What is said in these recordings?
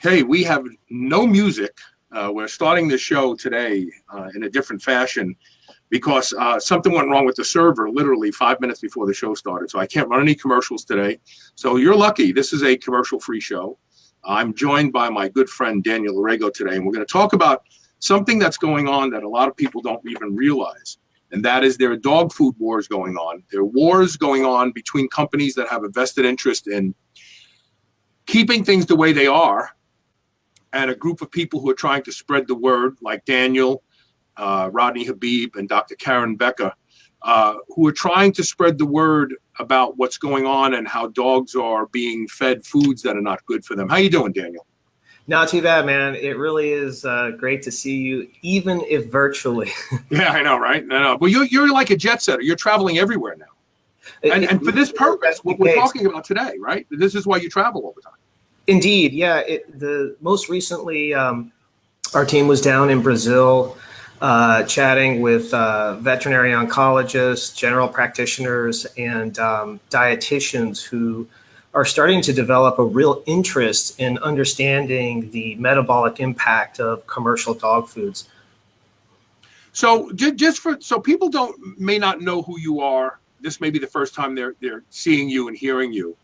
Hey, we have no music. We're starting the show today in a different fashion because something went wrong with the server literally 5 minutes before the show started. So I can't run any commercials today. So you're lucky. This is a commercial-free show. I'm joined by my good friend Daniel Orrego today, and we're going to talk about something that's going on that a lot of people don't even realize. And that is there are dog food wars going on. There are wars going on between companies that have a vested interest in keeping things the way they are, and a group of people who are trying to spread the word, like Daniel, Rodney Habib, and Dr. Karen Becker, who are trying to spread the word about what's going on and how dogs are being fed foods that are not good for them. How you doing, Daniel? Not too bad, man. It really is great to see you, even if virtually. Yeah, I know, right? I know. Well, you're like a jet setter. You're traveling everywhere now. And for this purpose, what we're talking about today, right? This is why you travel all the time. Indeed, yeah. Most recently, our team was down in Brazil, chatting with veterinary oncologists, general practitioners, and dietitians who are starting to develop a real interest in understanding the metabolic impact of commercial dog foods. So so people may not know who you are. This may be the first time they're seeing you and hearing you.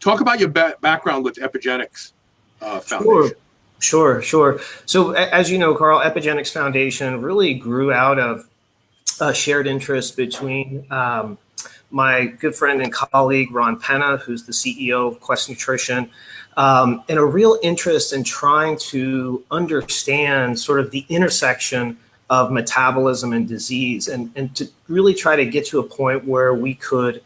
Talk about your background with Epigenics Foundation. Sure. So as you know, Carl, Epigenics Foundation really grew out of a shared interest between my good friend and colleague, Ron Penna, who's the CEO of Quest Nutrition, and a real interest in trying to understand sort of the intersection of metabolism and disease, and to really try to get to a point where we could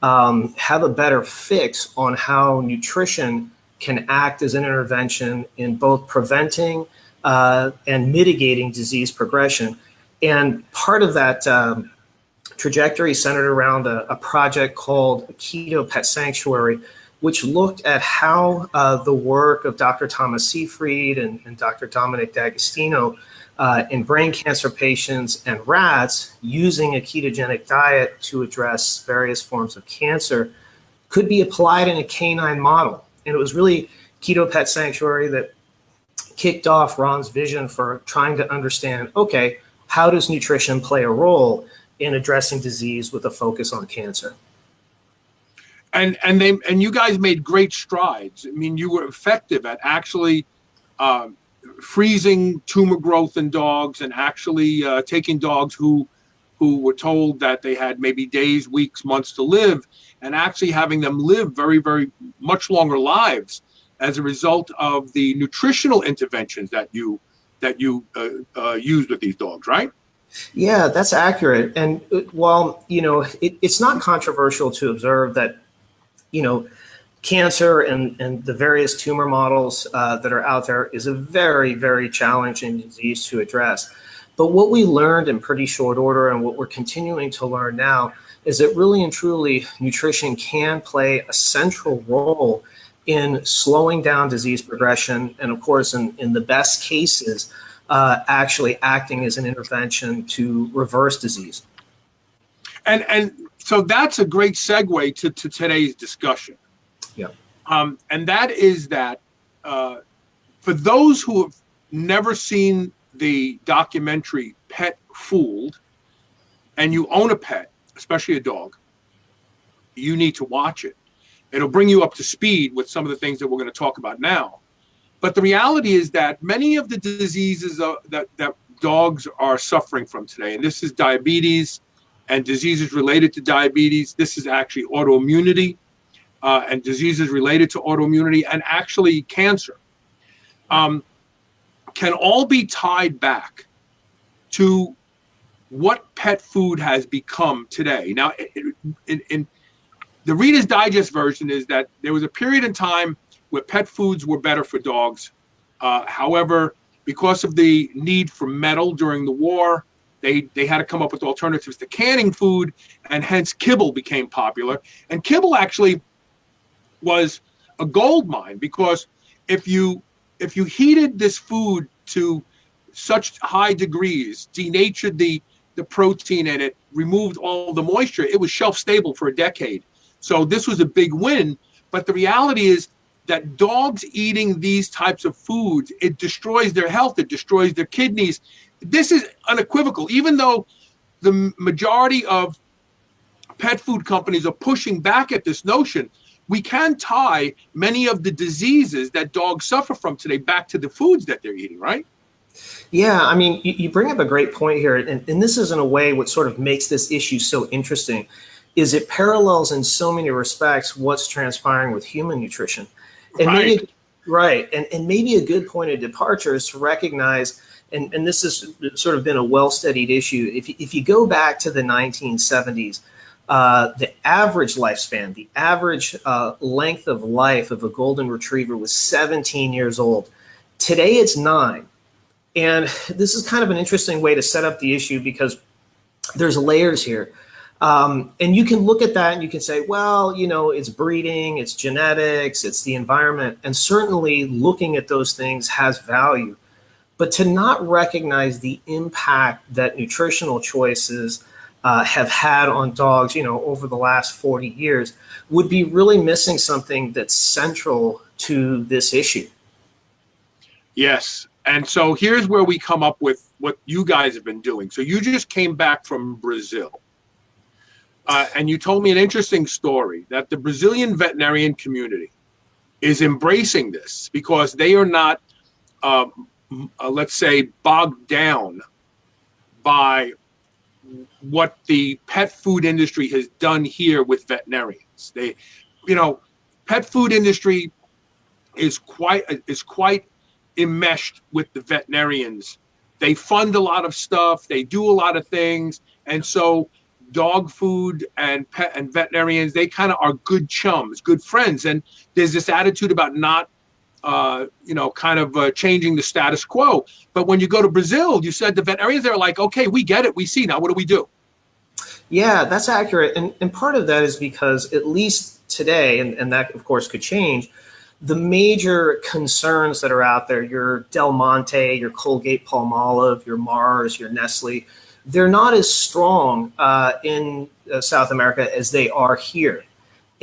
have a better fix on how nutrition can act as an intervention in both preventing and mitigating disease progression. And part of that trajectory centered around a project called Keto Pet Sanctuary, which looked at how the work of Dr. Thomas Seyfried and Dr. Dominic D'Agostino in brain cancer patients and rats using a ketogenic diet to address various forms of cancer could be applied in a canine model. And it was really Keto Pet Sanctuary that kicked off Ron's vision for trying to understand, okay, how does nutrition play a role in addressing disease with a focus on cancer? And you guys made great strides. I mean, you were effective at actually freezing tumor growth in dogs, and actually taking dogs who were told that they had maybe days, weeks, months to live, and actually having them live very, very much longer lives as a result of the nutritional interventions that you used with these dogs, right? Yeah, that's accurate. And while, it's not controversial to observe that, cancer and the various tumor models that are out there is a very, very challenging disease to address. But what we learned in pretty short order, and what we're continuing to learn now, is that really and truly nutrition can play a central role in slowing down disease progression, and of course, in the best cases, actually acting as an intervention to reverse disease. And so that's a great segue to today's discussion. Yeah. And that is that for those who have never seen the documentary Pet Fooled, and you own a pet, especially a dog, you need to watch it. It'll bring you up to speed with some of the things that we're going to talk about now. But the reality is that many of the diseases that dogs are suffering from today, and this is diabetes and diseases related to diabetes, this is actually autoimmunity and diseases related to autoimmunity, and actually cancer, can all be tied back to what pet food has become today. Now, in the Reader's Digest version is that there was a period in time where pet foods were better for dogs. However, because of the need for metal during the war, they had to come up with alternatives to canning food, and hence kibble became popular. And kibble actually was a gold mine, because if you heated this food to such high degrees, denatured the protein in it, removed all the moisture, it was shelf stable for a decade. So this was a big win. But the reality is that dogs eating these types of foods, it destroys their health, it destroys their kidneys. This is unequivocal, even though the majority of pet food companies are pushing back at this notion. We can tie many of the diseases that dogs suffer from today back to the foods that they're eating, right? Yeah, I mean, you bring up a great point here, and this is in a way what sort of makes this issue so interesting, is it parallels in so many respects what's transpiring with human nutrition. And maybe, right, and maybe a good point of departure is to recognize, and this has sort of been a well-studied issue, if you go back to the 1970s, the average lifespan, the average length of life of a golden retriever was 17 years old. Today it's 9. And this is kind of an interesting way to set up the issue because there's layers here. And you can look at that and you can say, well, you know, it's breeding, it's genetics, it's the environment. And certainly looking at those things has value. But to not recognize the impact that nutritional choices have had on dogs, you know, over the last 40 years would be really missing something that's central to this issue. Yes. And so here's where we come up with what you guys have been doing. So you just came back from Brazil. And you told me an interesting story that the Brazilian veterinarian community is embracing this because they are not, let's say, bogged down by what the pet food industry has done here with veterinarians. They, you know, pet food industry is quite enmeshed with the veterinarians. They fund a lot of stuff. They do a lot of things. And so dog food and pet and veterinarians, they kind of are good chums, good friends. And there's this attitude about not, changing the status quo. But when you go to Brazil, you said the veterinarians, they're like, okay, we get it. We see now. What do we do? Yeah, that's accurate. And part of that is because at least today, and that of course could change, the major concerns that are out there, your Del Monte, your Colgate Palmolive, your Mars, your Nestle, they're not as strong in South America as they are here.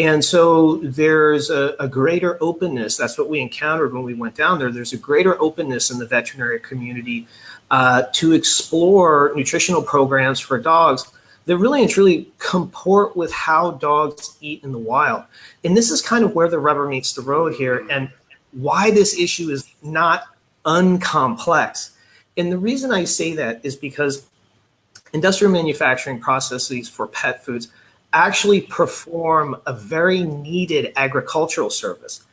And so there's a greater openness. That's what we encountered when we went down there. There's a greater openness in the veterinary community to explore nutritional programs for dogs that really and truly comport with how dogs eat in the wild. And this is kind of where the rubber meets the road here and why this issue is not uncomplex. And the reason I say that is because industrial manufacturing processes for pet foods actually perform a very needed agricultural service.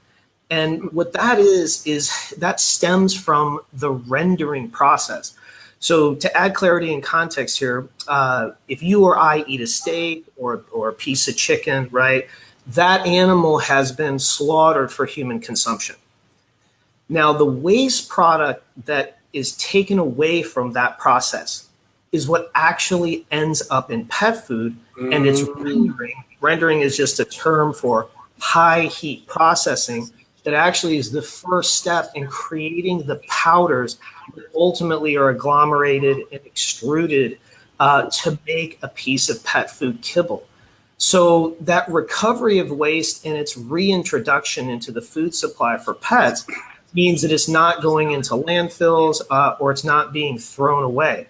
And what that is that stems from the rendering process. So to add clarity and context here, if you or I eat a steak or a piece of chicken, right, that animal has been slaughtered for human consumption. Now, the waste product that is taken away from that process is what actually ends up in pet food, and it's rendering. Rendering is just a term for high heat processing that actually is the first step in creating the powders that ultimately are agglomerated and extruded to make a piece of pet food kibble. So that recovery of waste and its reintroduction into the food supply for pets means that it's not going into landfills or it's not being thrown away.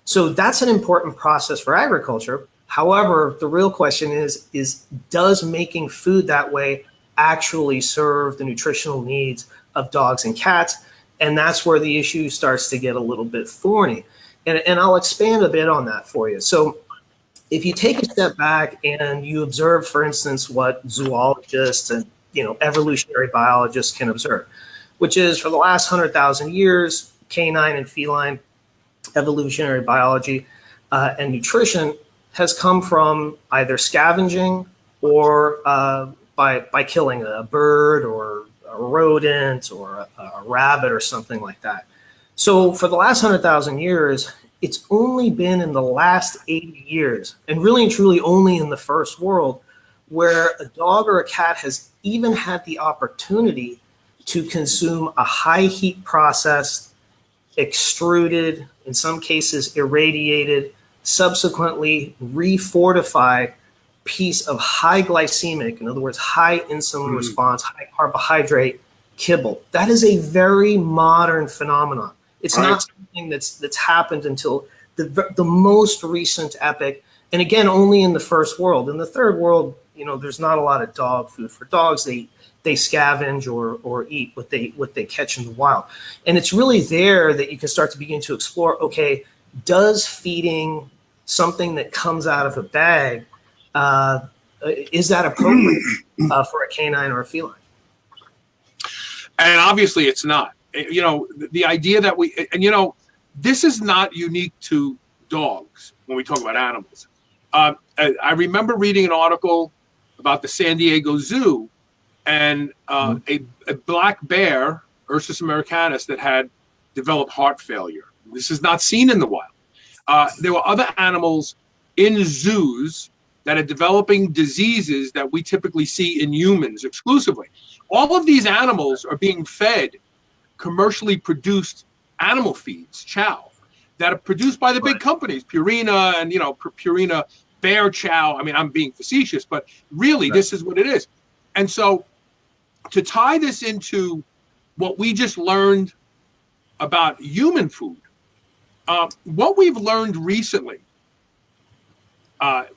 So that's an important process for agriculture. However, the real question is does making food that way actually serve the nutritional needs of dogs and cats? And that's where the issue starts to get a little bit thorny. And I'll expand a bit on that for you. So if you take a step back and you observe, for instance, what zoologists and evolutionary biologists can observe, which is for the last 100,000 years, canine and feline evolutionary biology and nutrition has come from either scavenging or by killing a bird or a rodent or a rabbit or something like that. So for the last 100,000 years, it's only been in the last 80 years, and really and truly only in the first world, where a dog or a cat has even had the opportunity to consume a high heat processed, extruded, in some cases irradiated, subsequently refortified piece of high glycemic, in other words, high insulin response, high carbohydrate kibble. That is a very modern phenomenon. It's not something that's happened until the most recent epoch. And again, only in the first world. In the third world, there's not a lot of dog food for dogs. They scavenge or eat what they catch in the wild. And it's really there that you can start to begin to explore, okay, does feeding something that comes out of a bag, is that appropriate for a canine or a feline? And obviously it's not. The idea that this is not unique to dogs when we talk about animals. I remember reading an article about the San Diego Zoo and a black bear, Ursus americanus, that had developed heart failure. This is not seen in the wild. There were other animals in zoos that are developing diseases that we typically see in humans exclusively. All of these animals are being fed commercially produced animal feeds, chow, that are produced by the big companies, Purina and, Purina bear chow. I mean, I'm being facetious, but really this is what it is. And so to tie this into what we just learned about human food, what we've learned recently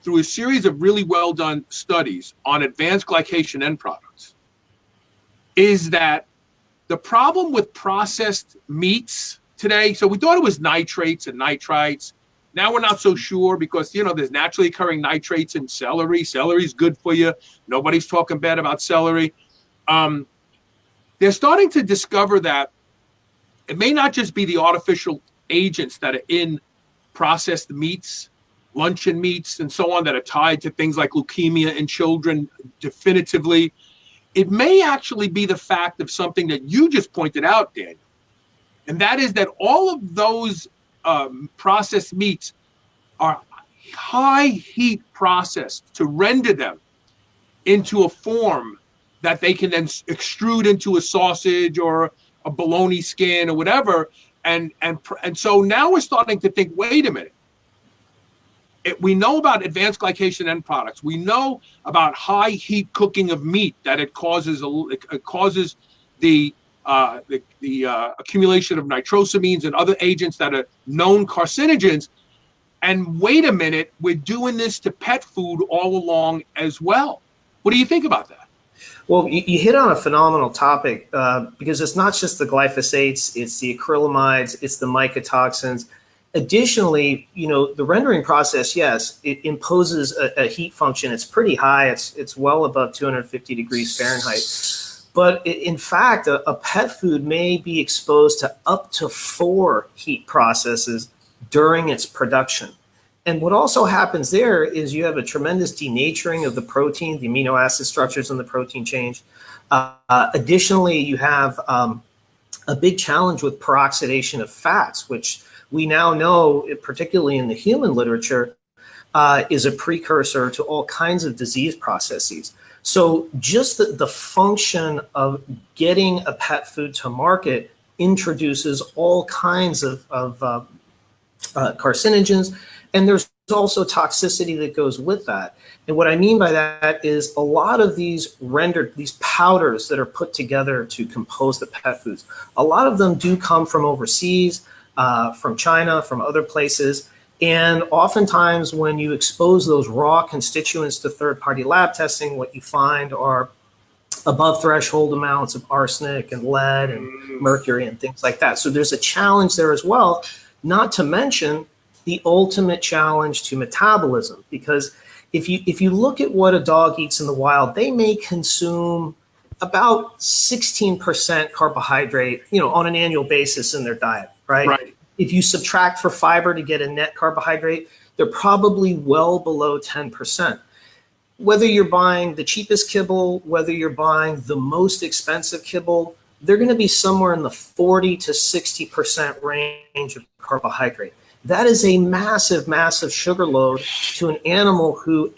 through a series of really well done studies on advanced glycation end products is that the problem with processed meats today, so we thought it was nitrates and nitrites. Now we're not so sure because, there's naturally occurring nitrates in celery. Celery's good for you. Nobody's talking bad about celery. They're starting to discover that it may not just be the artificial agents that are in processed meats, luncheon meats, and so on that are tied to things like leukemia in children definitively. It may actually be the fact of something that you just pointed out, Daniel, and that is that all of those processed meats are high heat processed to render them into a form that they can then extrude into a sausage or a bologna skin or whatever. And so now we're starting to think, wait a minute. We know about advanced glycation end products. We know about high heat cooking of meat, that it causes the accumulation of nitrosamines and other agents that are known carcinogens. And wait a minute, we're doing this to pet food all along as well. What do you think about that? Well, you hit on a phenomenal topic because it's not just the glyphosates, it's the acrylamides, it's the mycotoxins. Additionally, the rendering process, yes, it imposes a heat function. It's pretty high. It's well above 250 degrees Fahrenheit. But in fact, a pet food may be exposed to up to 4 heat processes during its production. And what also happens there is you have a tremendous denaturing of the protein, the amino acid structures in the protein change. Additionally, you have a big challenge with peroxidation of fats, which we now know, particularly in the human literature, is a precursor to all kinds of disease processes. So just the function of getting a pet food to market introduces all kinds of carcinogens, and there's also toxicity that goes with that. And what I mean by that is a lot of these powders that are put together to compose the pet foods, a lot of them do come from overseas, from China, from other places. And oftentimes when you expose those raw constituents to third-party lab testing, what you find are above threshold amounts of arsenic and lead and mercury and things like that. So there's a challenge there as well, not to mention the ultimate challenge to metabolism. Because if you look at what a dog eats in the wild, they may consume about 16% carbohydrate, on an annual basis in their diet, right? Right. If you subtract for fiber to get a net carbohydrate, they're probably well below 10%. Whether you're buying the cheapest kibble, whether you're buying the most expensive kibble, they're going to be somewhere in the 40 to 60% range of carbohydrate. That is a massive, massive sugar load to an animal who,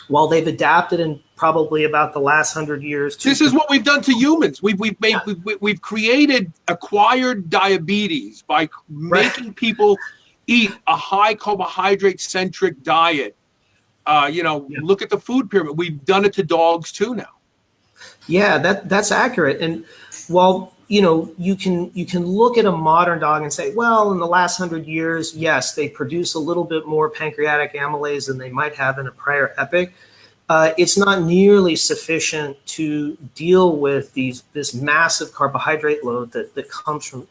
while they've adapted in probably about the last 100 years. This is what we've done to humans. We've created acquired diabetes by making people eat a high carbohydrate centric diet Look at the food pyramid. We've done it to dogs too now. Yeah, that's accurate. And while you can look at a modern dog and say, well, in the last 100 years, yes, they produce a little bit more pancreatic amylase than they might have in a prior epoch. It's not nearly sufficient to deal with this massive carbohydrate load that comes from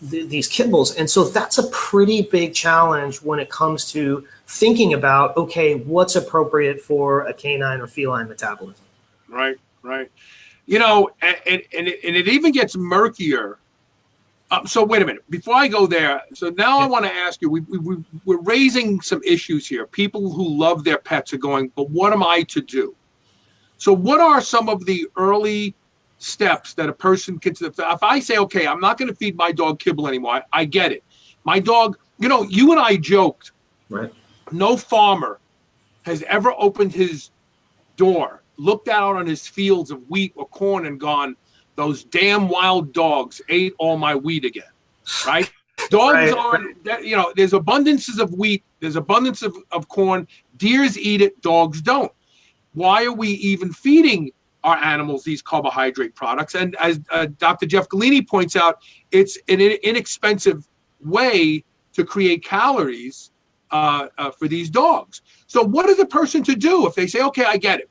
these kibbles. And so that's a pretty big challenge when it comes to thinking about, okay, what's appropriate for a canine or feline metabolism. Right. And it even gets murkier. So wait a minute, before I go there. So now I want to ask you, we're raising some issues here. People who love their pets are going, but what am I to do? So what are some of the early steps that a person can, if I say, okay, I'm not going to feed my dog kibble anymore. I get it. My dog, you and I joked, right? No farmer has ever opened his door, looked out on his fields of wheat or corn and gone, those damn wild dogs ate all my wheat again, right? Dogs aren't, there's abundances of wheat, there's abundance of corn, deers eat it, dogs don't. Why are we even feeding our animals these carbohydrate products? And as Dr. Jeff Galini points out, it's an inexpensive way to create calories for these dogs. So what is a person to do if they say, okay, I get it,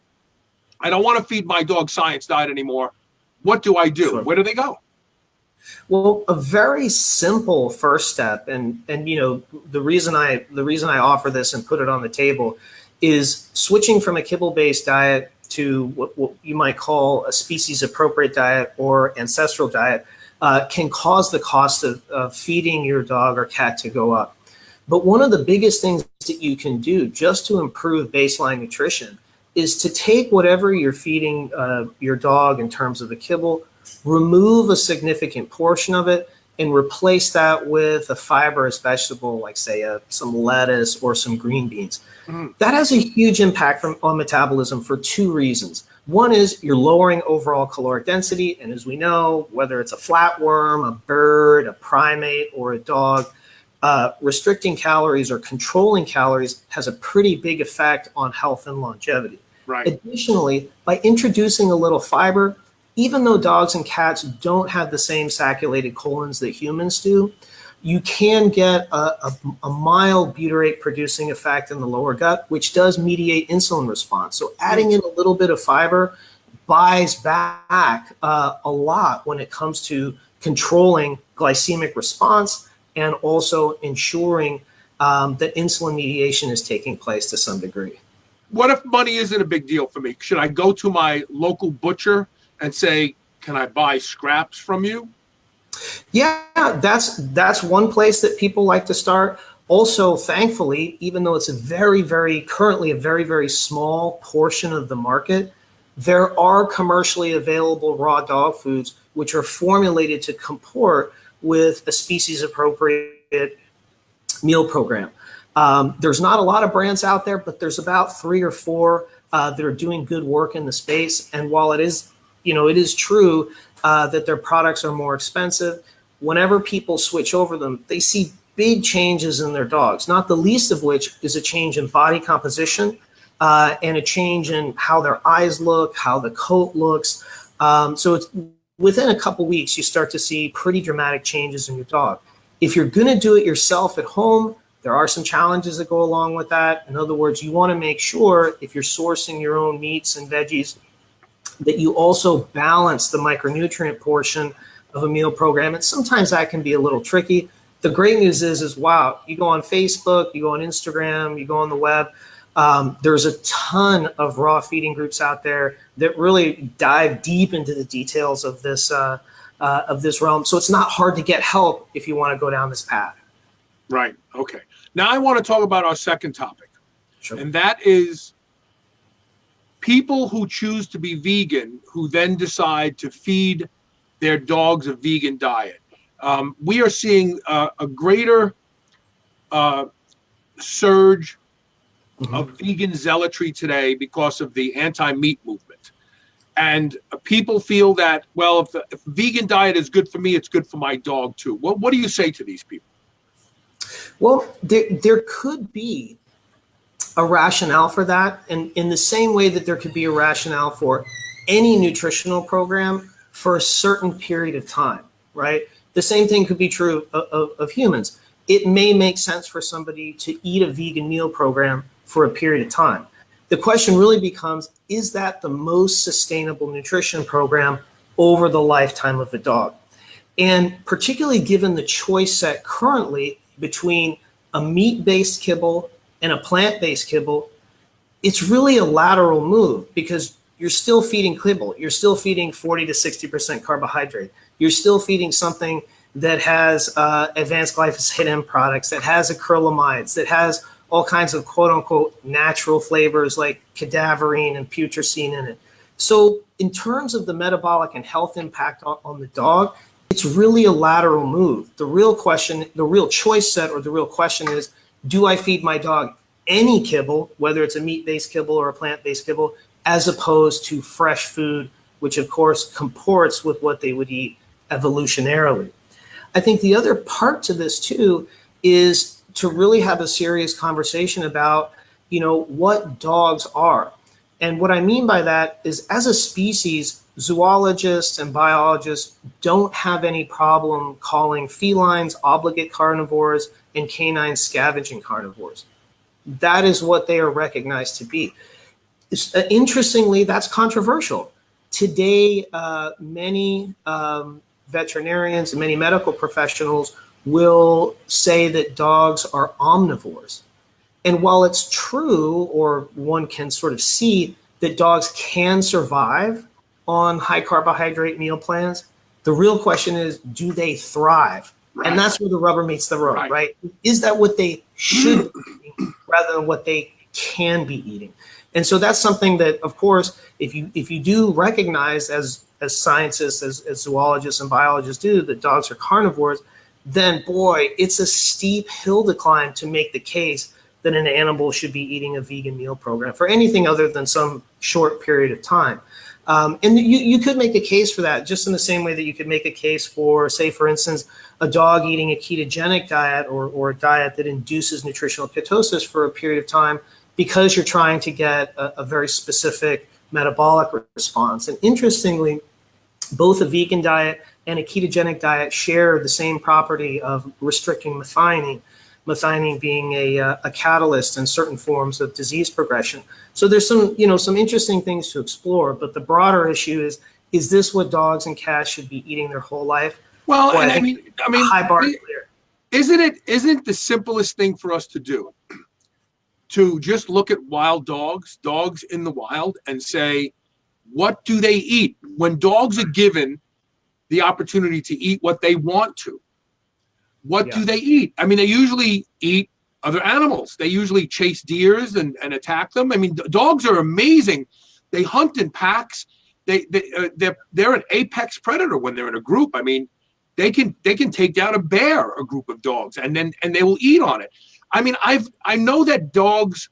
I don't want to feed my dog science diet anymore? What do I do? Sure. Where do they go? Well, a very simple first step, and the reason I offer this and put it on the table is switching from a kibble-based diet to what you might call a species-appropriate diet or ancestral diet can cause the cost of feeding your dog or cat to go up. But one of the biggest things that you can do just to improve baseline nutrition is to take whatever you're feeding your dog in terms of the kibble, remove a significant portion of it, and replace that with a fibrous vegetable, like say some lettuce or some green beans. Mm. That has a huge impact on metabolism for two reasons. One is you're lowering overall caloric density, and as we know, whether it's a flatworm, a bird, a primate, or a dog, restricting calories or controlling calories has a pretty big effect on health and longevity. Right. Additionally, by introducing a little fiber, even though dogs and cats don't have the same saculated colons that humans do, you can get a mild butyrate producing effect in the lower gut, which does mediate insulin response. So adding in a little bit of fiber buys back a lot when it comes to controlling glycemic response and also ensuring that insulin mediation is taking place to some degree. What if money isn't a big deal for me? Should I go to my local butcher and say, can I buy scraps from you? Yeah, that's one place that people like to start. Also, thankfully, even though it's currently a very, very small portion of the market, there are commercially available raw dog foods which are formulated to comport with a species-appropriate meal program. There's not a lot of brands out there, but there's about 3 or 4 that are doing good work in the space. And while it is true that their products are more expensive, whenever people switch over them, they see big changes in their dogs, not the least of which is a change in body composition and a change in how their eyes look, how the coat looks. So it's within a couple weeks, you start to see pretty dramatic changes in your dog. If you're going to do it yourself at home, there are some challenges that go along with that. In other words, you want to make sure if you're sourcing your own meats and veggies that you also balance the micronutrient portion of a meal program. And sometimes that can be a little tricky. The great news is wow, you go on Facebook, you go on Instagram, you go on the web. There's a ton of raw feeding groups out there that really dive deep into the details of this realm. So it's not hard to get help if you want to go down this path. Right. Okay. Now I want to talk about our second topic. Sure. And that is people who choose to be vegan, who then decide to feed their dogs a vegan diet. We are seeing a greater surge of vegan zealotry today because of the anti-meat movement. And people feel that, well, if vegan diet is good for me, it's good for my dog too. What do you say to these people? Well, there could be a rationale for that. And in the same way that there could be a rationale for any nutritional program for a certain period of time, right? The same thing could be true of humans. It may make sense for somebody to eat a vegan meal program for a period of time. The question really becomes, is that the most sustainable nutrition program over the lifetime of a dog? And particularly given the choice set currently between a meat-based kibble and a plant-based kibble, it's really a lateral move because you're still feeding kibble. You're still feeding 40 to 60% carbohydrate. You're still feeding something that has advanced glyphosate end products, that has acrylamides, that has all kinds of quote unquote natural flavors like cadaverine and putrescine in it. So in terms of the metabolic and health impact on the dog, it's really a lateral move. The real question, the real choice set or the real question is, do I feed my dog any kibble, whether it's a meat-based kibble or a plant-based kibble, as opposed to fresh food, which of course comports with what they would eat evolutionarily. I think the other part to this too is to really have a serious conversation about, what dogs are. And what I mean by that is, as a species, zoologists and biologists don't have any problem calling felines obligate carnivores and canines scavenging carnivores. That is what they are recognized to be. Interestingly, that's controversial. Today, many veterinarians and many medical professionals will say that dogs are omnivores. And while it's true, or one can sort of see that dogs can survive on high carbohydrate meal plans, the real question is, do they thrive? Right. And that's where the rubber meets the road, right? Is that what they should be eating rather than what they can be eating? And so that's something that, of course, if you do recognize as scientists, as zoologists and biologists do, that dogs are carnivores, then boy, it's a steep hill to climb to make the case that an animal should be eating a vegan meal program for anything other than some short period of time. And you could make a case for that, just in the same way that you could make a case for, say, for instance, a dog eating a ketogenic diet or a diet that induces nutritional ketosis for a period of time, because you're trying to get a very specific metabolic response. And interestingly, both a vegan diet and a ketogenic diet share the same property of restricting methionine, methionine being a catalyst in certain forms of disease progression. So there's some interesting things to explore, but the broader issue is this what dogs and cats should be eating their whole life? Well, and I mean, high bar clear. Isn't it the simplest thing for us to do? To just look at wild dogs in the wild, and say, what do they eat? When dogs are given the opportunity to eat what they want to, what do they eat? I mean, they usually eat other animals. They usually chase deers and attack them. I mean, dogs are amazing. They hunt in packs. They're an apex predator when they're in a group. I mean, they can take down a bear, a group of dogs, and they will eat on it. I mean, I know that dogs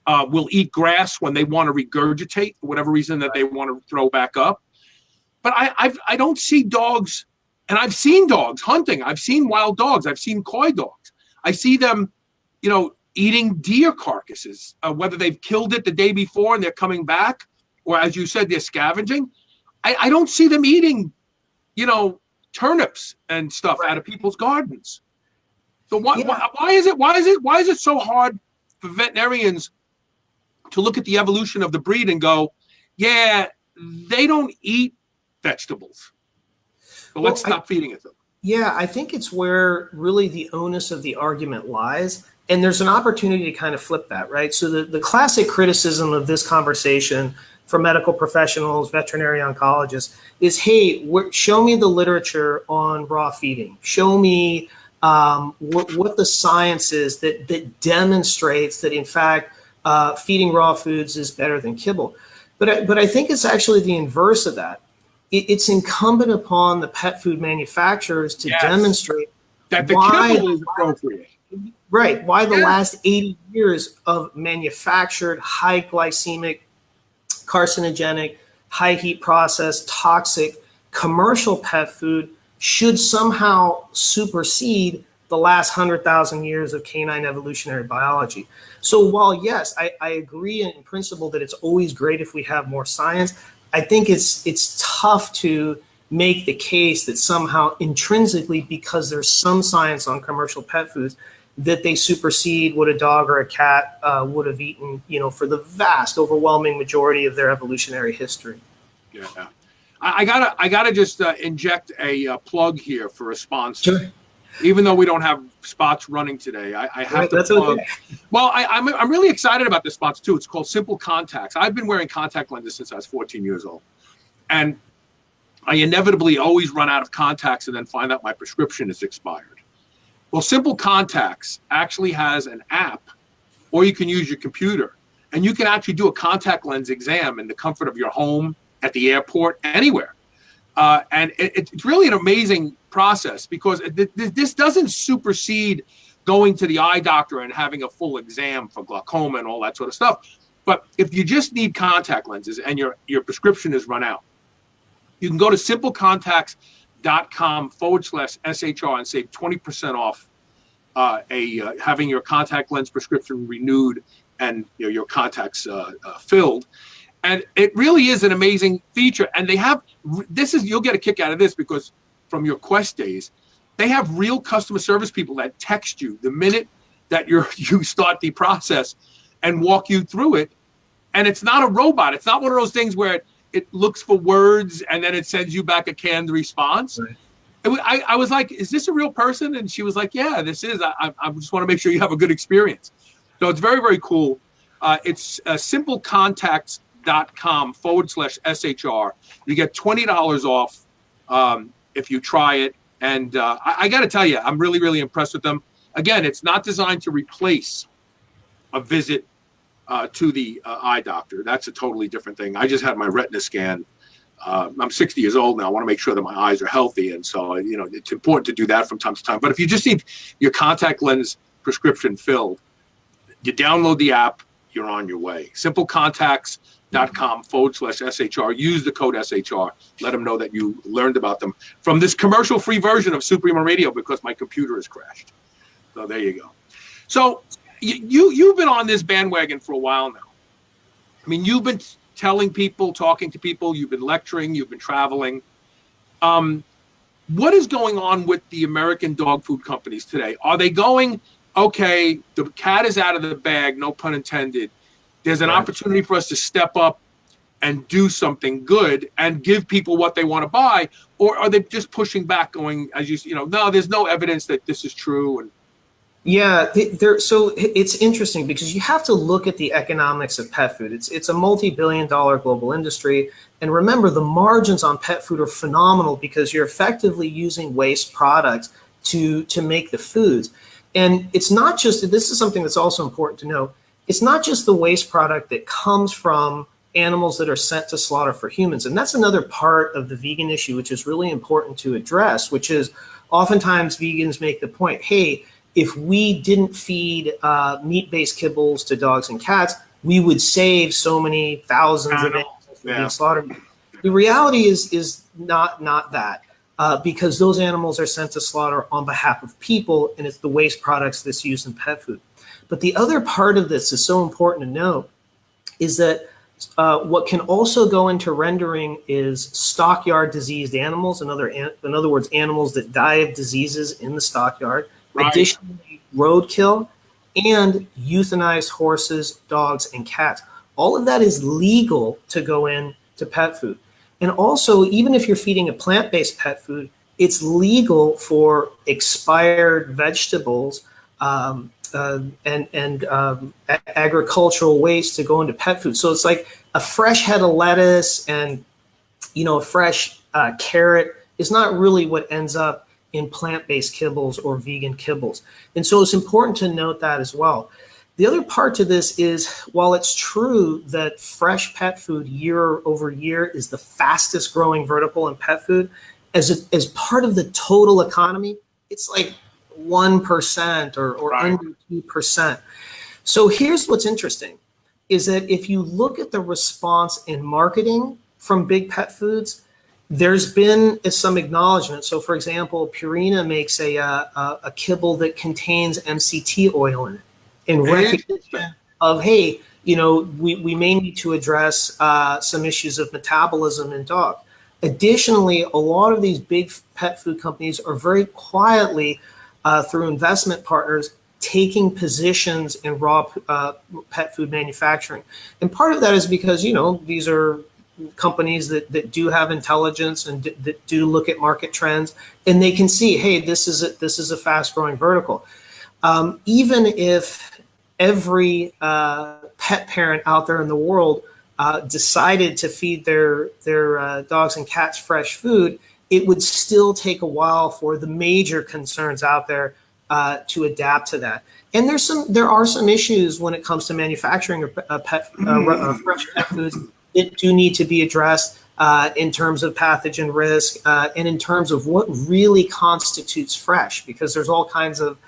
will eat grass when they want to regurgitate for whatever reason that they want to throw back up. But I don't see dogs, and I've seen dogs hunting. I've seen wild dogs. I've seen coy dogs. I see them, eating deer carcasses, whether they've killed it the day before and they're coming back, or as you said, they're scavenging. I don't see them eating, turnips and stuff out of people's gardens. So why is it so hard for veterinarians to look at the evolution of the breed and go, yeah, they don't eat vegetables, but let's stop feeding it to them? Yeah, I think it's where really the onus of the argument lies. And there's an opportunity to kind of flip that, right? So the classic criticism of this conversation for medical professionals, veterinary oncologists, is, hey, show me the literature on raw feeding. Show me what the science is that demonstrates that, in fact, feeding raw foods is better than kibble. But I think it's actually the inverse of that. It's incumbent upon the pet food manufacturers to demonstrate that the kibble is appropriate. Right. Why the last 80 years of manufactured, high glycemic, carcinogenic, high heat processed, toxic commercial pet food should somehow supersede the last 100,000 years of canine evolutionary biology. So while, yes, I agree in principle that it's always great if we have more science, I think it's tough to make the case that somehow intrinsically, because there's some science on commercial pet foods, that they supersede what a dog or a cat would have eaten, for the vast, overwhelming majority of their evolutionary history. Yeah. I gotta just inject a plug here for a sponsor. Sure. Even though we don't have spots running today, I have to That's plug. okay. Well, I'm really excited about this sponsor too. It's called Simple Contacts. I've been wearing contact lenses since I was 14 years old, and I inevitably always run out of contacts and then find out my prescription is expired. Well, Simple Contacts actually has an app, or you can use your computer, and you can actually do a contact lens exam in the comfort of your home, at the airport, anywhere. And it's really an amazing process, because this doesn't supersede going to the eye doctor and having a full exam for glaucoma and all that sort of stuff. But if you just need contact lenses and your prescription is run out, you can go to simplecontacts.com/SHR and save 20% off having your contact lens prescription renewed and your contacts filled. And it really is an amazing feature. And they have you'll get a kick out of this, because from your Quest days, they have real customer service people that text you the minute that you start the process and walk you through it. And it's not a robot. It's not one of those things where it looks for words and then it sends you back a canned response. Right. I was like, is this a real person? And she was like, yeah, this is. I just want to make sure you have a good experience. So it's very, very cool. It's simplecontacts.com/SHR. You get $20 off if you try it. And I got to tell you, I'm really, really impressed with them. Again, it's not designed to replace a visit to the eye doctor. That's a totally different thing. I just had my retina scan. I'm 60 years old now. I want to make sure that my eyes are healthy. And so, it's important to do that from time to time. But if you just need your contact lens prescription filled, you download the app, you're on your way. simplecontacts.com/SHR. Use the code SHR. Let them know that you learned about them from this commercial-free version of Suprema Radio, because my computer has crashed. So there you go. So you've been on this bandwagon for a while now. I mean, you've been telling people, talking to people, you've been lecturing, you've been traveling. What is going on with the American dog food companies today? Are they going, okay, the cat is out of the bag, no pun intended. There's an opportunity for us to step up and do something good and give people what they want to buy? Or are they just pushing back, going, no, there's no evidence that this is true? And yeah, so it's interesting, because you have to look at the economics of pet food. It's a multi-billion-dollar global industry. And remember, the margins on pet food are phenomenal, because you're effectively using waste products to make the foods. And it's not just, this is something that's also important to know, it's not just the waste product that comes from animals that are sent to slaughter for humans. And that's another part of the vegan issue, which is really important to address, which is oftentimes vegans make the point, hey, if we didn't feed meat-based kibbles to dogs and cats, we would save so many thousands of animals from being slaughtered. The reality is not that, because those animals are sent to slaughter on behalf of people, and it's the waste products that's used in pet food. But the other part of this is so important to note, is that what can also go into rendering is stockyard diseased animals, in other words, animals that die of diseases in the stockyard. Right. Additionally, roadkill and euthanized horses, dogs, and cats. All of that is legal to go into pet food. And also, even if you're feeding a plant-based pet food, it's legal for expired vegetables and agricultural waste to go into pet food. So it's like a fresh head of lettuce and a fresh carrot is not really what ends up in plant-based kibbles or vegan kibbles. And so it's important to note that as well. The other part to this is, while it's true that fresh pet food year over year is the fastest growing vertical in pet food, as part of the total economy, it's like 1% or under 2%. So here's what's interesting, is that if you look at the response in marketing from big pet foods, There's been some acknowledgement. So, for example, Purina makes a kibble that contains MCT oil in recognition of, hey, we may need to address some issues of metabolism in dogs. Additionally, a lot of these big pet food companies are very quietly, through investment partners, taking positions in raw pet food manufacturing. And part of that is because, these are companies that do have intelligence and that do look at market trends, and they can see, hey, this is a fast growing vertical. Even if every pet parent out there in the world decided to feed their dogs and cats fresh food, it would still take a while for the major concerns out there to adapt to that. And there are some issues when it comes to manufacturing fresh pet foods that do need to be addressed in terms of pathogen risk and in terms of what really constitutes fresh, because there's all kinds of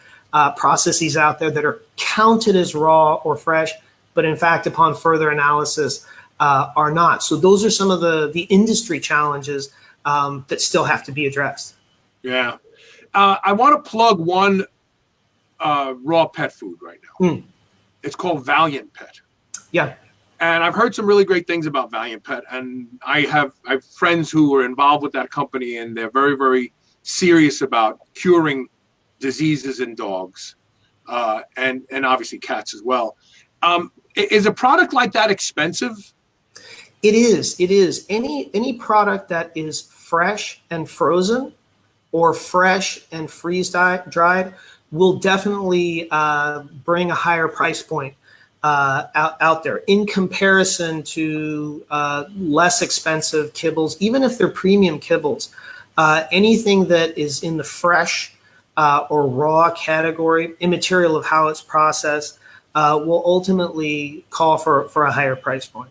processes out there that are counted as raw or fresh, but in fact, upon further analysis, are not. So those are some of the industry challenges that still have to be addressed. Yeah. I want to plug one raw pet food right now. It's called Valiant Pet. Yeah. And I've heard some really great things about Valiant Pet. And I have friends who are involved with that company, and they're very, very serious about curing diseases in dogs and obviously cats as well. Is a product like that expensive? It is. It is. Any product that is fresh and frozen or fresh and freeze-dried will definitely bring a higher price point out there in comparison to less expensive kibbles, even if they're premium kibbles. Anything that is in the fresh or raw category, immaterial of how it's processed, will ultimately call for a higher price point.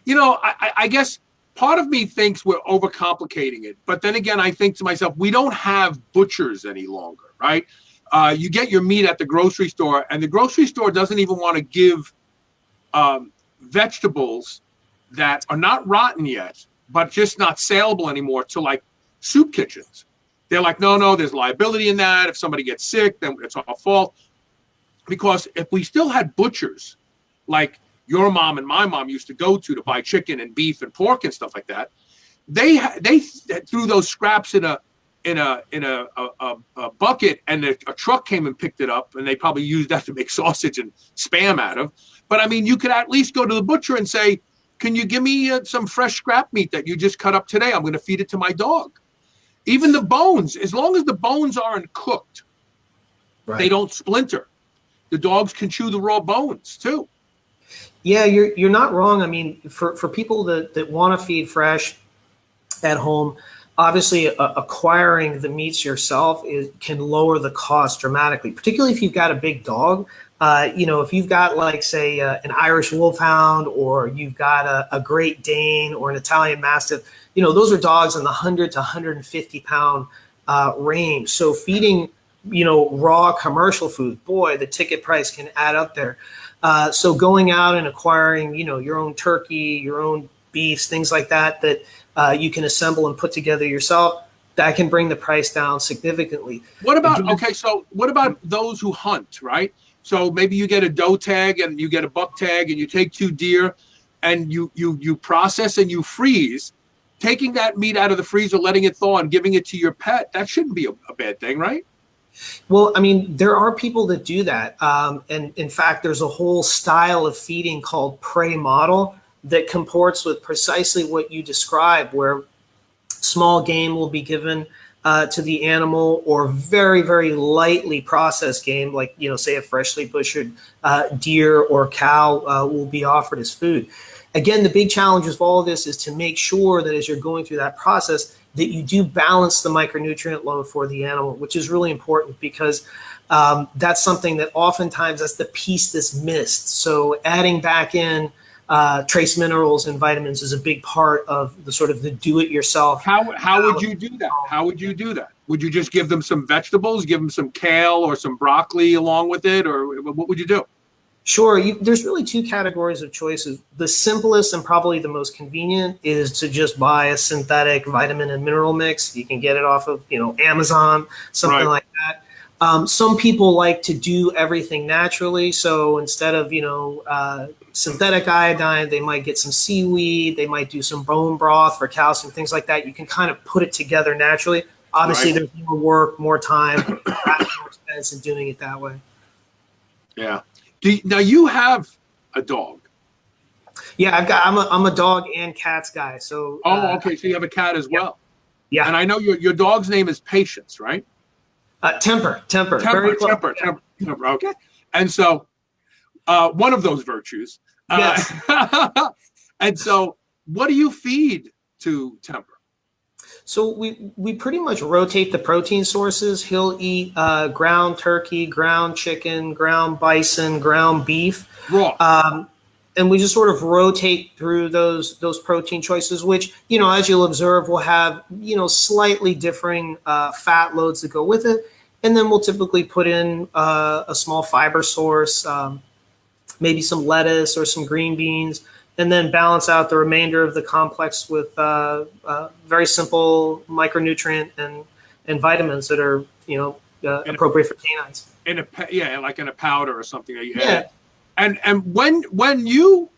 I guess part of me thinks we're overcomplicating it. But then again, I think to myself, we don't have butchers any longer, right? You get your meat at the grocery store, and the grocery store doesn't even want to give vegetables that are not rotten yet, but just not saleable anymore to like soup kitchens. They're like, no, there's liability in that. If somebody gets sick, then it's our fault. Because if we still had butchers like your mom and my mom used to go to buy chicken and beef and pork and stuff like that, they threw those scraps in a bucket, and a truck came and picked it up, and they probably used that to make sausage and Spam out of. But I mean, you could at least go to the butcher and say, can you give me some fresh scrap meat that you just cut up today? I'm going to feed it to my dog. Even the bones, as long as the bones aren't cooked, right, they don't splinter. The dogs can chew the raw bones too. Yeah, you're not wrong. I mean, for people that want to feed fresh at home, obviously acquiring the meats yourself can lower the cost dramatically, particularly if you've got a big dog. If you've got, like, say, an Irish Wolfhound, or you've got a Great Dane or an Italian Mastiff, those are dogs in the 100 to 150 pound range. So feeding, raw commercial food, boy, the ticket price can add up there. So going out and acquiring, your own turkey, your own beefs, things like that you can assemble and put together yourself, that can bring the price down significantly. What about those who hunt, right? So maybe you get a doe tag and you get a buck tag, and you take 2 deer and you process and you freeze. Taking that meat out of the freezer, letting it thaw, and giving it to your pet, that shouldn't be a bad thing, right? Well, I mean, there are people that do that. And in fact, there's a whole style of feeding called prey model that comports with precisely what you described, where small game will be given to the animal, or very, very lightly processed game, like, say a freshly butchered deer or cow will be offered as food. Again, the big challenge with all of this is to make sure that as you're going through that process, that you do balance the micronutrient load for the animal, which is really important, because that's something that oftentimes that's the piece that's missed. So adding back in trace minerals and vitamins is a big part of the sort of the do-it-yourself. How would you do that? How would you do that? Would you just give them some vegetables, give them some kale or some broccoli along with it, or what would you do? Sure. There's really two categories of choices. The simplest and probably the most convenient is to just buy a synthetic vitamin and mineral mix. You can get it off of, Amazon, something Right. like that. Some people like to do everything naturally. So instead of, synthetic iodine, they might get some seaweed. They might do some bone broth for calcium, things like that. You can kind of put it together naturally. Obviously, Right. there's more work, more time, more expense in doing it that way. Yeah. Now you have a dog. Yeah, I'm a dog and cats guy. So Oh, okay. So you have a cat as well. yeah, And I know your dog's name is Patience, right? Temper, Temper, very close. temper, temper, temper. Okay. And so one of those virtues. Yes. And so what do you feed to Temper? So we pretty much rotate the protein sources. He'll eat ground turkey, ground chicken, ground bison, ground beef. Raw. And we just sort of rotate through those protein choices, which, as you'll observe, will have, slightly differing fat loads that go with it. And then we'll typically put in a small fiber source, maybe some lettuce or some green beans, and then balance out the remainder of the complex with very simple micronutrient and vitamins that are, appropriate for canines. Like in a powder or something. Yeah. And when you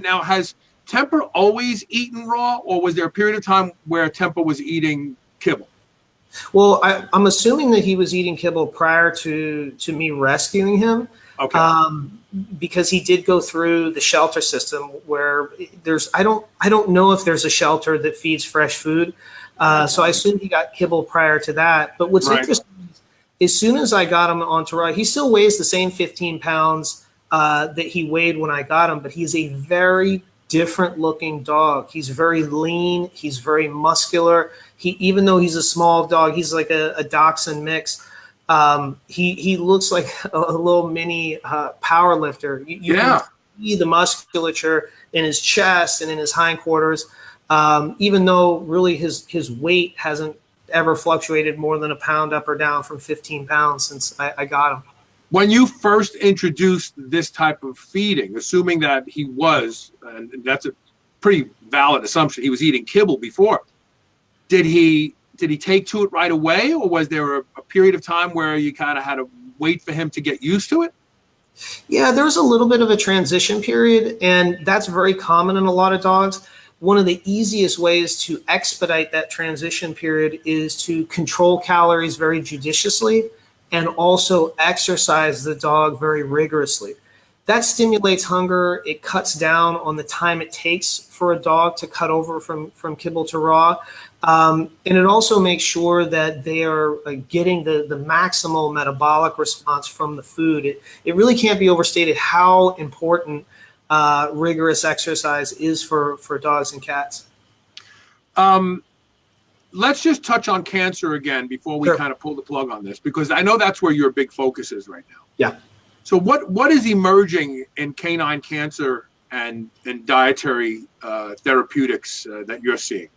now, has Temper always eaten raw, or was there a period of time where Temper was eating kibble? Well, I'm assuming that he was eating kibble prior to me rescuing him. Okay. Because he did go through the shelter system where I don't know if there's a shelter that feeds fresh food. So I assume he got kibble prior to that. But what's interesting is, as soon as I got him onto raw, he still weighs the same 15 pounds that he weighed when I got him, but he's a very different looking dog. He's very lean. He's very muscular. Even though he's a small dog, he's like a dachshund mix. He looks like a little mini power lifter. You can see the musculature in his chest and in his hindquarters, even though really his weight hasn't ever fluctuated more than a pound up or down from 15 pounds since I got him. When you first introduced this type of feeding, assuming that he was, and that's a pretty valid assumption, he was eating kibble before, did he take to it right away, or was there a period of time where you kind of had to wait for him to get used to it? Yeah, there was a little bit of a transition period, and that's very common in a lot of dogs. One of the easiest ways to expedite that transition period is to control calories very judiciously and also exercise the dog very rigorously. That stimulates hunger. It cuts down on the time it takes for a dog to cut over from kibble to raw. And it also makes sure that they are getting the maximal metabolic response from the food. It really can't be overstated how important rigorous exercise is for dogs and cats. Let's just touch on cancer again before we kind of pull the plug on this, because I know that's where your big focus is right now. Yeah. So what is emerging in canine cancer and dietary therapeutics that you're seeing?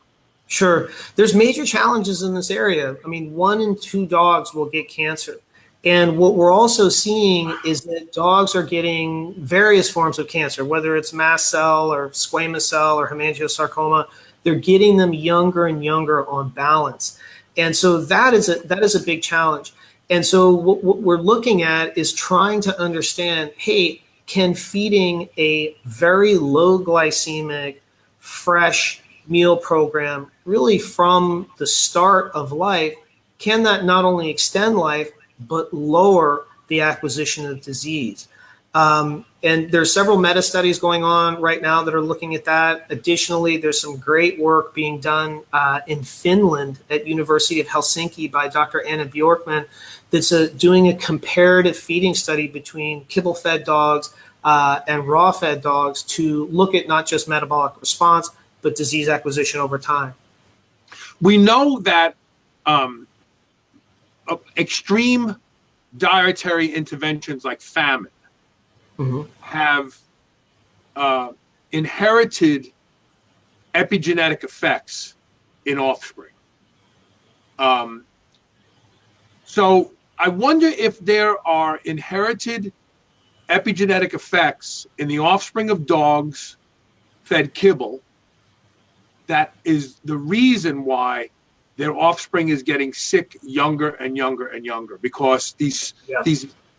Sure. There's major challenges in this area. I mean, 1 in 2 dogs will get cancer. And what we're also seeing is that dogs are getting various forms of cancer, whether it's mast cell or squamous cell or hemangiosarcoma. They're getting them younger and younger on balance. And so that is a big challenge. And so what we're looking at is trying to understand, hey, can feeding a very low glycemic, fresh meal program really from the start of life, can that not only extend life, but lower the acquisition of disease? And there's several meta studies going on right now that are looking at that. Additionally, there's some great work being done in Finland at University of Helsinki by Dr. Anna Bjorkman that's doing a comparative feeding study between kibble-fed dogs and raw-fed dogs to look at not just metabolic response, but disease acquisition over time. We know that extreme dietary interventions like famine have inherited epigenetic effects in offspring. So I wonder if there are inherited epigenetic effects in the offspring of dogs fed kibble that is the reason why their offspring is getting sick younger and younger and younger, because these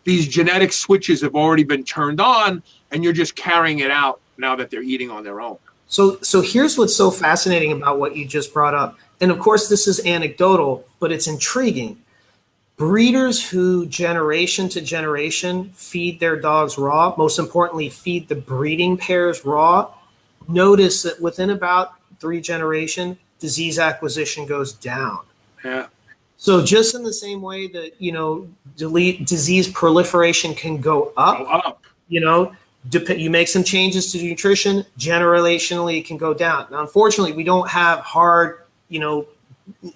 genetic switches have already been turned on, and you're just carrying it out now that they're eating on their own. So here's what's so fascinating about what you just brought up. And of course, this is anecdotal, but it's intriguing. Breeders who generation to generation feed their dogs raw, most importantly, feed the breeding pairs raw, notice that within about 3 generations, disease acquisition goes down. Yeah. So just in the same way that, disease proliferation can go up. You make some changes to nutrition, generationally it can go down. Now, unfortunately, we don't have hard,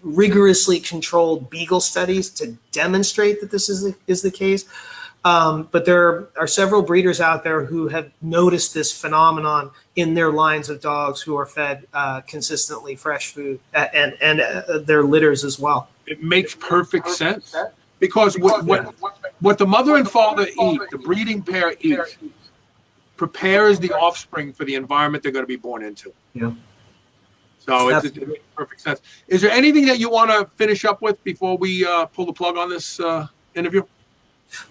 rigorously controlled beagle studies to demonstrate that this is the case. But there are several breeders out there who have noticed this phenomenon in their lines of dogs who are fed consistently fresh food and their litters as well. It makes perfect sense, because what the mother and father eat, the breeding pair eats, prepares the offspring for the environment they're going to be born into. Yeah. So it makes perfect sense. Is there anything that you want to finish up with before we pull the plug on this interview?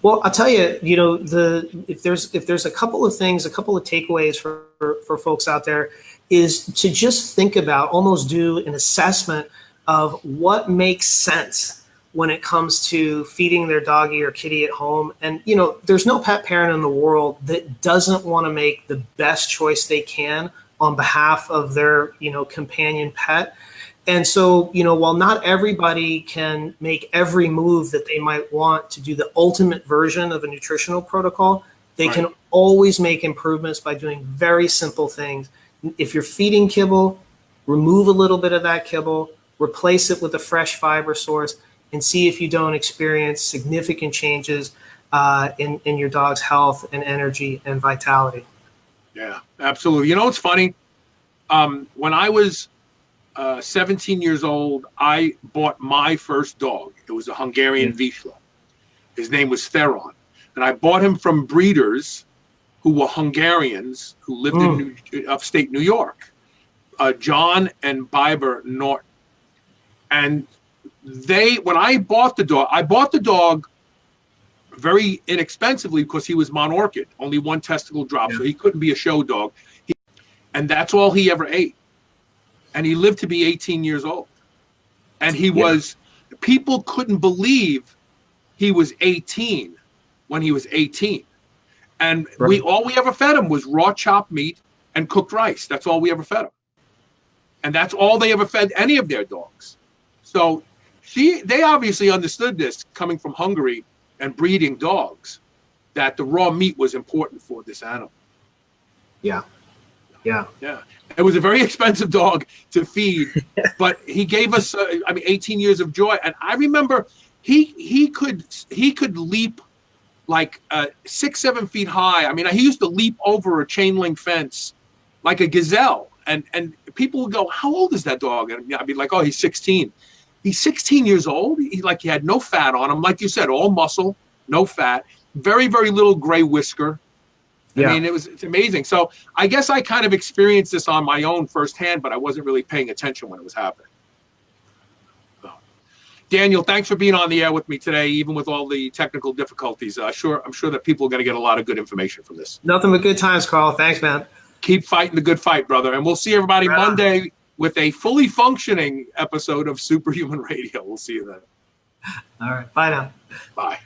Well, I'll tell you, if there's a couple of things, a couple of takeaways for folks out there, is to just think about, almost do an assessment of what makes sense when it comes to feeding their doggy or kitty at home. And, there's no pet parent in the world that doesn't want to make the best choice they can on behalf of their, companion pet. And so, while not everybody can make every move that they might want to do the ultimate version of a nutritional protocol, they can always make improvements by doing very simple things. If you're feeding kibble, remove a little bit of that kibble, replace it with a fresh fiber source, and see if you don't experience significant changes in your dog's health and energy and vitality. Yeah, absolutely. It's funny. When I was 17 years old, I bought my first dog. It was a Hungarian Vizsla. His name was Theron. And I bought him from breeders who were Hungarians who lived in upstate New York, John and Biber Norton. And when I bought the dog very inexpensively because he was monorchid, only one testicle drop, so he couldn't be a show dog. And that's all he ever ate. And he lived to be 18 years old. And people couldn't believe he was 18 when he was 18. And all we ever fed him was raw chopped meat and cooked rice. That's all we ever fed him. And that's all they ever fed any of their dogs. So they obviously understood this, coming from Hungary and breeding dogs, that the raw meat was important for this animal. Yeah. It was a very expensive dog to feed, but he gave us, 18 years of joy. And I remember he could leap like 6-7 feet high. He used to leap over a chain link fence like a gazelle. And people would go, "How old is that dog?" And I'd be like, "Oh, he's 16." He's 16 years old. He had no fat on him, like you said, all muscle, no fat, very, very little gray whisker. It's amazing. So I guess I kind of experienced this on my own firsthand, but I wasn't really paying attention when it was happening. So, Daniel, thanks for being on the air with me today, even with all the technical difficulties. I'm sure that people are going to get a lot of good information from this. Nothing but good times, Carl. Thanks, man. Keep fighting the good fight, brother. And we'll see everybody Monday with a fully functioning episode of Superhuman Radio. We'll see you then. All right. Bye now. Bye.